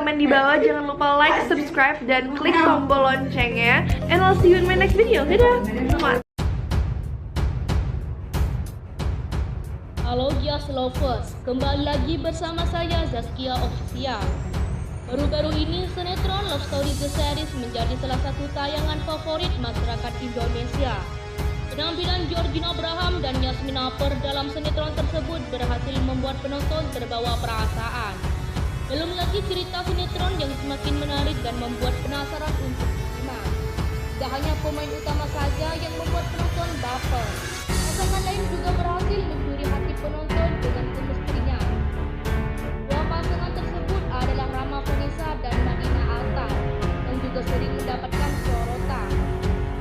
komen di bawah. Jangan lupa like, subscribe, dan klik tombol loncengnya. And I'll see you in my next video. Dadah! Halo Gias Lovers, kembali lagi bersama saya Zaskia Official. Baru-baru ini sinetron Love Story The Series menjadi salah satu tayangan favorit masyarakat Indonesia. Penampilan Georgina Abraham dan Yasmin Apper dalam sinetron tersebut berhasil membuat penonton terbawa perasaan. Belum lagi cerita sinetron yang semakin menarik dan membuat penasaran untuk disimak. Tidak hanya pemain utama saja yang membuat penonton baper, pasangan lain juga berhasil mencuri hati penonton dengan chemistry-nya. Dua pasangan tersebut adalah Rama Vanessa dan Madina Altar yang juga sering mendapatkan sorotan.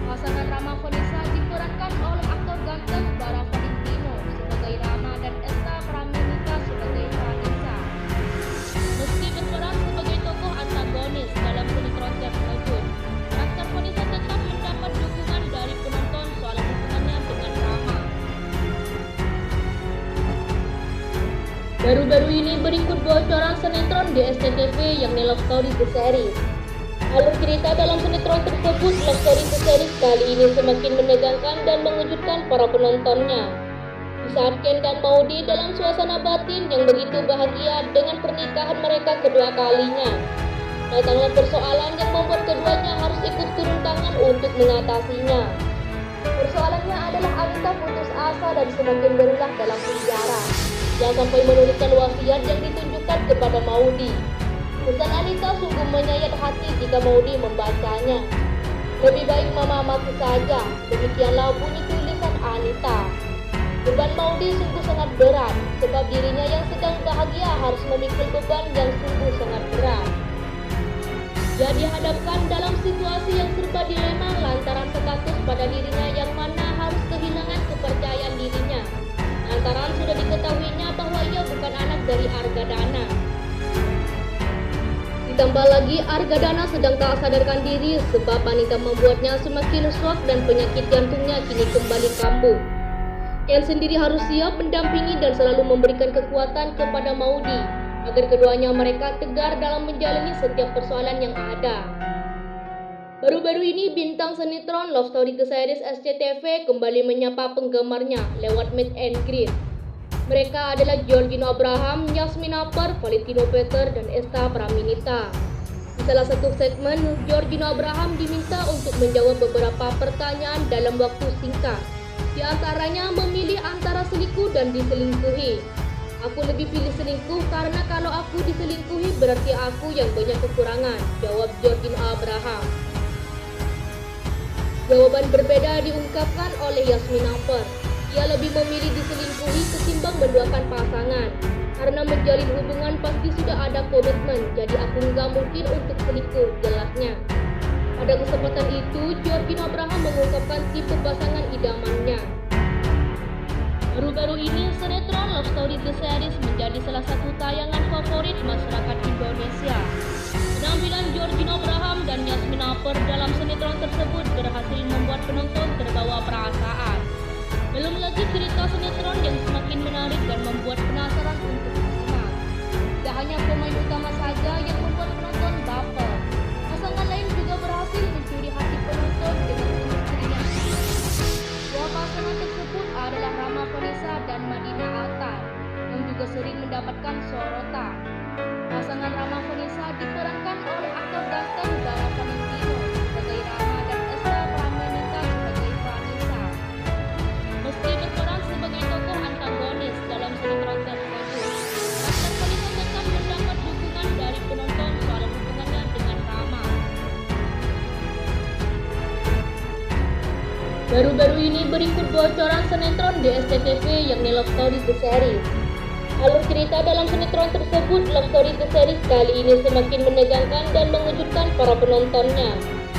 Pasangan Rama Vanessa diperankan oleh aktor ganteng Bara Valentino sebagai Rama dan Esta Pramenita sebagai Vanessa. Meski berperan sebagai tokoh antagonis dalam sinetron tersebut, karakter Vanessa tetap mendapat dukungan dari penonton soal hubungannya dengan Rama. Baru-baru ini berikut bocoran sinetron di SCTV yang Love Story The Series. Alur cerita dalam sinetron tersebut Love Story The Series kali ini semakin menegangkan dan mengejutkan para penontonnya. Di saat Ken dan Maudy dalam suasana batin yang begitu bahagia dengan pernikahan mereka kedua kalinya, datanglah persoalan yang membuat keduanya harus ikut turun tangan untuk mengatasinya. Persoalannya adalah Anita putus asa dan semakin berulah dalam penjara. Dia sampai menuliskan wasiat yang ditunjukkan kepada Maudy. Pesan Anita sungguh menyayat hati jika Maudy membacanya. Lebih baik mama mati saja, demikianlah bunyi tulisan Anita. Beban Maudy sungguh sangat berat, sebab dirinya yang sedang bahagia harus memikul beban yang sungguh sangat berat. Dia dihadapkan dalam situasi yang serba dilema lantaran status pada dirinya yang mana harus kehilangan kepercayaan dirinya. Lantaran sudah diketahuinya bahwa ia bukan anak dari Argadana. Ditambah lagi Argadana sedang tak sadarkan diri sebab Anita membuatnya semakin shock dan penyakit jantungnya kini kembali kambuh. Ken sendiri harus siap mendampingi dan selalu memberikan kekuatan kepada Maudy agar keduanya mereka tegar dalam menjalani setiap persoalan yang ada. Baru-baru ini bintang sinetron Love Story The Series SCTV kembali menyapa penggemarnya lewat meet and greet. Mereka adalah Georgina Abraham, Yasmin Apper, Valentino Peter, dan Esta Pramenita. Di salah satu segmen, Georgina Abraham diminta untuk menjawab beberapa pertanyaan dalam waktu singkat. Di antaranya memilih antara selingkuh dan diselingkuhi. Aku lebih pilih selingkuh karena kalau aku diselingkuhi berarti aku yang banyak kekurangan, jawab Georgina Abraham. Jawaban berbeda diungkapkan oleh Yasmin Apper. Ia lebih memilih diselingkuhi ketimbang menduakan pasangan. Karena menjalin hubungan pasti sudah ada komitmen, jadi aku nggak mungkin untuk selingkuh, jelasnya. Pada kesempatan itu, Georgina Abraham mengungkapkan tipe pasangan idamannya. Baru-baru ini, sinetron Love Story The Series menjadi salah satu tayangan favorit masyarakat Indonesia. Penampilan Georgina Abraham dan Yasmin Apper dalam sinetron tersebut berhasil membuat penonton terbawa perasaan. Belum lagi cerita sinetron yang semakin menarik dan membuat penasaran untuk disimak. Tidak hanya pemain utama saja yang membuat penonton baper, pasangan lain juga berhasil mencuri hati penonton dengan chemistry-nya. Dua pasangan tersebut adalah Rama Vanessa dan Madina Altar yang juga sering mendapatkan sorotan. Pasangan Rama Vanessa diperankan oleh aktor ganteng Bara Valentino sebagai Rama dan Esta Pramenita sebagai Vanessa. Meski berperan sebagai tokoh antagonis dalam sinetron tersebut, karakter Vanessa tetap mendapat dukungan dari penonton soal hubungannya dengan Rama. Baru-baru ini berikut bocoran sinetron di SCTV yang Love Story The Series. Alur cerita dalam sinetron tersebut Love Story The Series kali ini semakin menegangkan dan mengejutkan para penontonnya.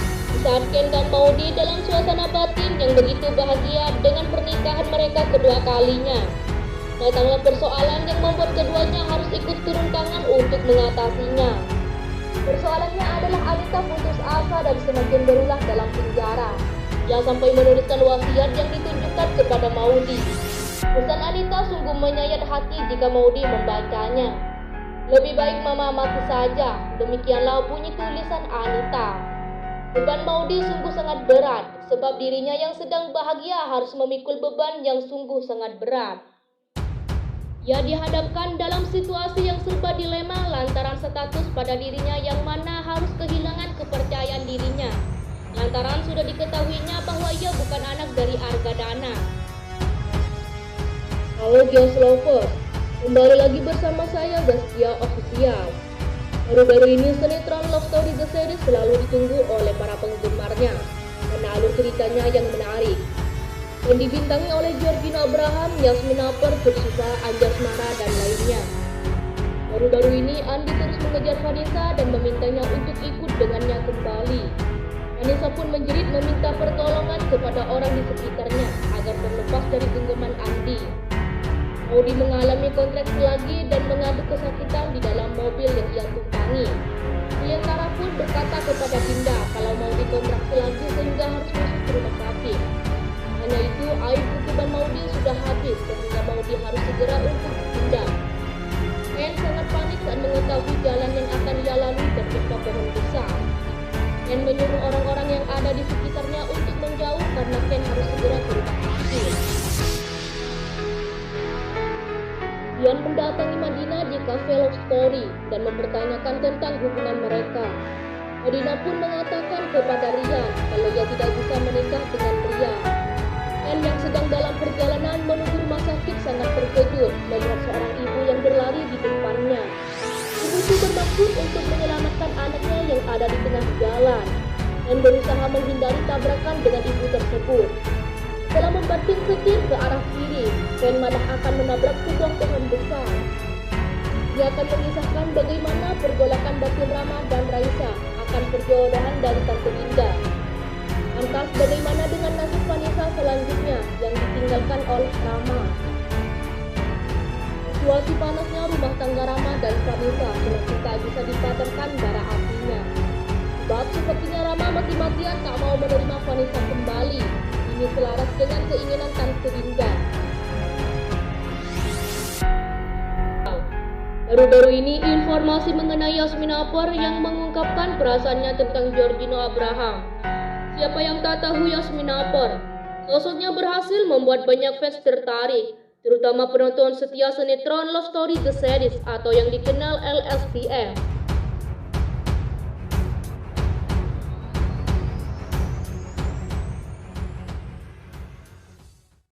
Di saat Ken dan Maudy dalam suasana batin yang begitu bahagia dengan pernikahan mereka kedua kalinya, datanglah persoalan yang membuat keduanya harus ikut turun tangan untuk mengatasinya. Persoalannya adalah Anita putus asa dan semakin berulah dalam penjara. Dia sampai menuliskan wasiat yang ditunjukkan kepada Maudy. Pesan Anita sungguh menyayat hati jika Maudy membacanya. Lebih baik mama mati saja, demikianlah bunyi tulisan Anita. Beban Maudy sungguh sangat berat, sebab dirinya yang sedang bahagia harus memikul beban yang sungguh sangat berat. Ia dihadapkan dalam situasi yang serba dilema lantaran status pada dirinya yang mana harus kehilangan kepercayaan dirinya. Lantaran sudah diketahuinya bahwa ia bukan anak dari Argadana. Halo Gios Lovers, kembali lagi bersama saya Zaskia Official. Baru-baru ini sinetron Love Story The Series selalu ditunggu oleh para penggemarnya karena alur ceritanya yang menarik. Dan dibintangi oleh Georgina Abraham, Yasmin Apar, Fursifa, Anjasmara, dan lainnya. Baru-baru ini Andi terus mengejar Vanessa dan memintanya untuk ikut dengannya kembali. Vanessa pun menjerit meminta pertolongan kepada orang di sekitarnya agar terlepas dari genggaman Andi. Maudy mengalami kontraksi lagi dan mengadu kesakitan di dalam mobil yang ia tumpangi. Liantara pun berkata kepada Dinda kalau Maudy kontraksi lagi sehingga harus masuk ke rumah sakit. Hanya itu, air ketuban Maudy sudah habis sehingga Maudy harus segera untuk dipindah. Ken sangat panik saat mengetahui jalan yang akan ia lalui tertimpa pohon besar. Ken menyuruh orang-orang yang ada di sekitarnya untuk menjauh karena Ken harus segera ke rumah sakit. Dian mendatangi Madina di Cafe Love Story dan mempertanyakan tentang hubungan mereka. Madina pun mengatakan kepada Rian kalau ia tidak bisa menikah dengan Ria. Ken yang sedang dalam perjalanan menuju rumah sakit sangat terkejut melihat seorang ibu yang berlari di depannya. Ibu itu bermaksud untuk menyelamatkan anaknya yang ada di tengah jalan dan berusaha menghindari tabrakan dengan ibu tersebut. Setelah membanting setir ke arah kiri, Ken malah akan menabrak sebuah pohon besar. Dia akan mengisahkan bagaimana pergolakan Batin Rama dan Raisa akan perjodohan dari Tante Dinda. Lantas bagaimana dengan nasib Vanessa selanjutnya yang ditinggalkan oleh Rama? Situasi panasnya rumah tangga Rama dan Vanessa semakin tak bisa dipadamkan bara apinya. Sebab sepertinya Rama mati-matian tak mau menerima Vanessa kembali. Ini selaras dengan keinginan Tante Dinda. Baru-baru ini informasi mengenai Yasmin Apar yang mengungkapkan perasaannya tentang Georgina Abraham. Siapa yang tak tahu Yasmin Apar? Sosoknya berhasil membuat banyak fans tertarik, terutama penonton setia sinetron Love Story The Series atau yang dikenal LSTF.